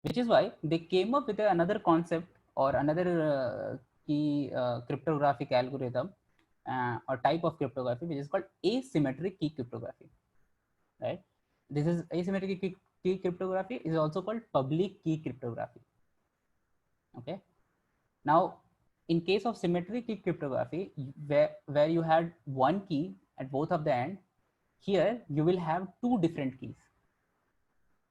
which is why they came up with another concept or another key cryptographic algorithm or type of cryptography, which is called asymmetric key cryptography, right? This is asymmetric key cryptography is also called public key cryptography. Okay. Now, in case of symmetric key cryptography, where you had one key at both of the end, here you will have two different keys.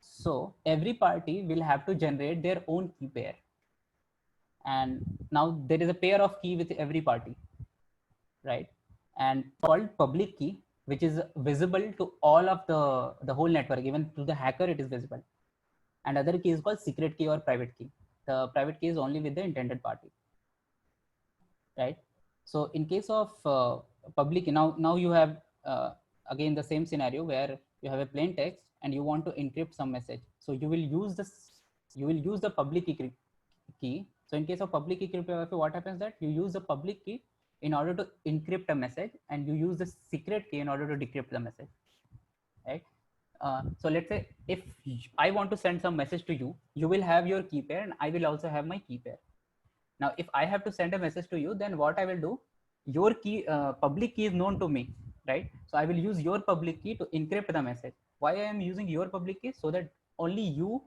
So every party will have to generate their own key pair. And now there is a pair of key with every party, right? And called public key, which is visible to all of the whole network, even to the hacker it is visible. And other key is called secret key or private key. The private key is only with the intended party, right? So in case of public key, now you have again the same scenario where you have a plain text and you want to encrypt some message. So you will use the public key. So in case of public key cryptography, what happens that you use the public key in order to encrypt a message, and you use the secret key in order to decrypt the message, right? So let's say if I want to send some message to you, you will have your key pair and I will also have my key pair. Now, if I have to send a message to you, then what I will do, your key, public key is known to me, right? So I will use your public key to encrypt the message. Why I am using your public key? So that only you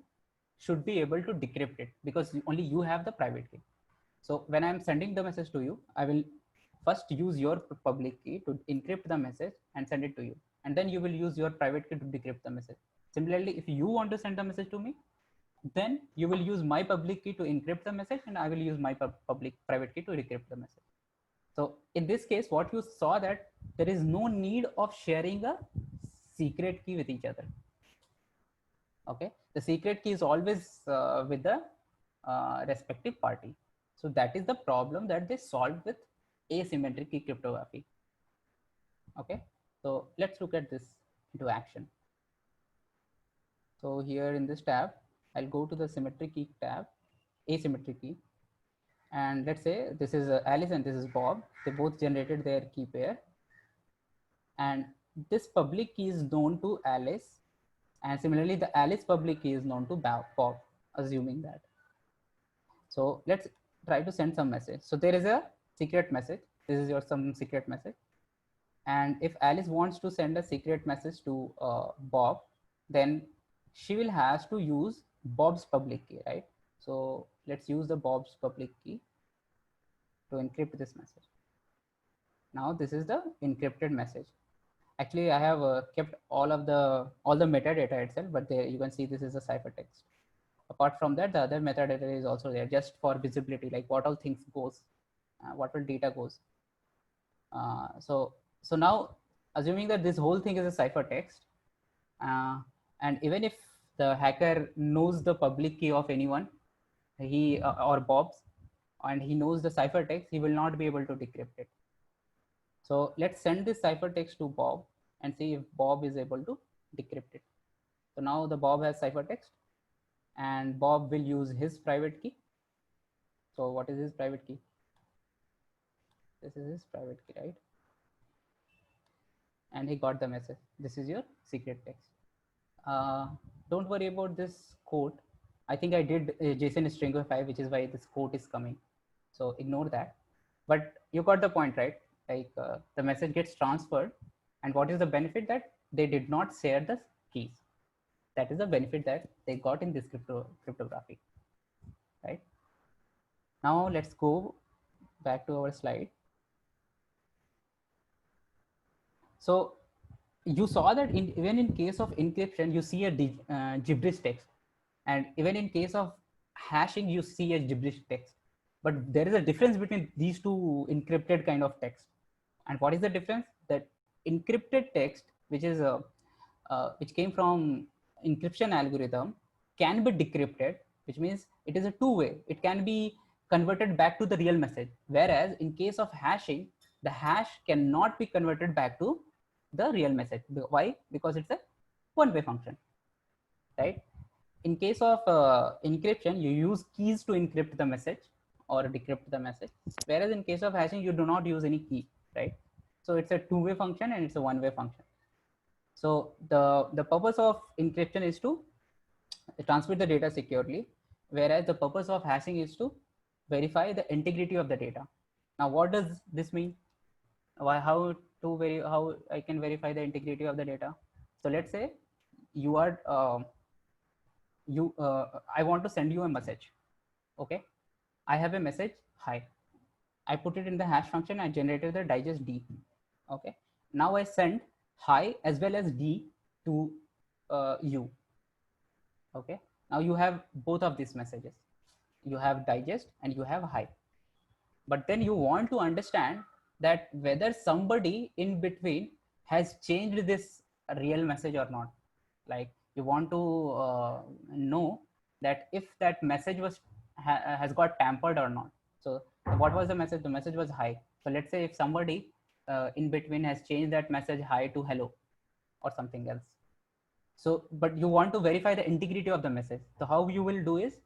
should be able to decrypt it, because only you have the private key. So when I am sending the message to you, I will first use your public key to encrypt the message and send it to you. And then you will use your private key to decrypt the message. Similarly, if you want to send the message to me, then you will use my public key to encrypt the message, and I will use my public private key to decrypt the message. So in this case, what you saw that there is no need of sharing a secret key with each other. Okay, the secret key is always with the respective party. So that is the problem that they solved with asymmetric key cryptography. Okay, so let's look at this into action. So here in this tab, I'll go to the symmetric key tab, asymmetric key, and let's say this is Alice and this is Bob. They both generated their key pair, and this public key is known to Alice, and similarly the Alice public key is known to Bob, assuming that. So let's try to send some message. So there is a secret message. This is your some secret message, and if Alice wants to send a secret message to Bob, then she will have to use Bob's public key, right? So let's use the Bob's public key to encrypt this message. Now this is the encrypted message. Actually, I have kept all the metadata itself, but there you can see this is a ciphertext. Apart from that, the other metadata is also there just for visibility, like what all things goes, what all data goes. So now, assuming that this whole thing is a ciphertext, and even if the hacker knows the public key of anyone, he or Bob's, and he knows the ciphertext, he will not be able to decrypt it. So let's send this ciphertext to Bob and see if Bob is able to decrypt it. So now the Bob has ciphertext, and Bob will use his private key. So what is his private key? This is his private key, right? And he got the message. This is your secret text. Don't worry about this quote. I think I did JSON stringify, which is why this quote is coming. So ignore that. But you got the point, right? Like the message gets transferred, and what is the benefit? That they did not share the keys. That is the benefit that they got in this cryptography, right? Now let's go back to our slide. So you saw that even in case of encryption, you see a gibberish text, and even in case of hashing, you see a gibberish text. But there is a difference between these two encrypted kind of text. And what is the difference? That encrypted text, which came from encryption algorithm, can be decrypted, which means it is a two-way. It can be converted back to the real message. Whereas in case of hashing, the hash cannot be converted back to the real message. Why? Because it's a one-way function, right? In case of encryption, you use keys to encrypt the message or decrypt the message. Whereas in case of hashing, you do not use any key, right? So it's a two-way function and it's a one-way function. So the purpose of encryption is to transmit the data securely, whereas the purpose of hashing is to verify the integrity of the data. Now, what does this mean? Why, how I can verify the integrity of the data? So let's say you are I want to send you a message. Okay, I have a message, hi. I put it in the hash function. I generated the digest D. Okay, now I send hi as well as D to you. Okay, now you have both of these messages. You have digest and you have hi. But then you want to understand that whether somebody in between has changed this real message or not. Like you want to know that if that message has got tampered or not. So what was the message? The message was hi. So let's say if somebody in between has changed that message hi to hello or something else. So but you want to verify the integrity of the message. So how you will do is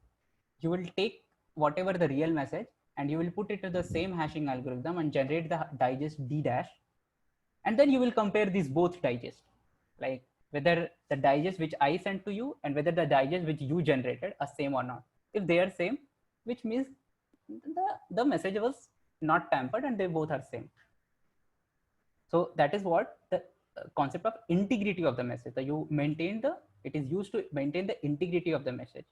you will take whatever the real message and you will put it to the same hashing algorithm and generate the digest D dash, and then you will compare these both digest, like whether the digest which I sent to you and whether the digest which you generated are same or not. If they are same, which means the message was not tampered and they both are same. So that is what the concept of integrity of the message. So you maintain the, it is used to maintain the integrity of the message.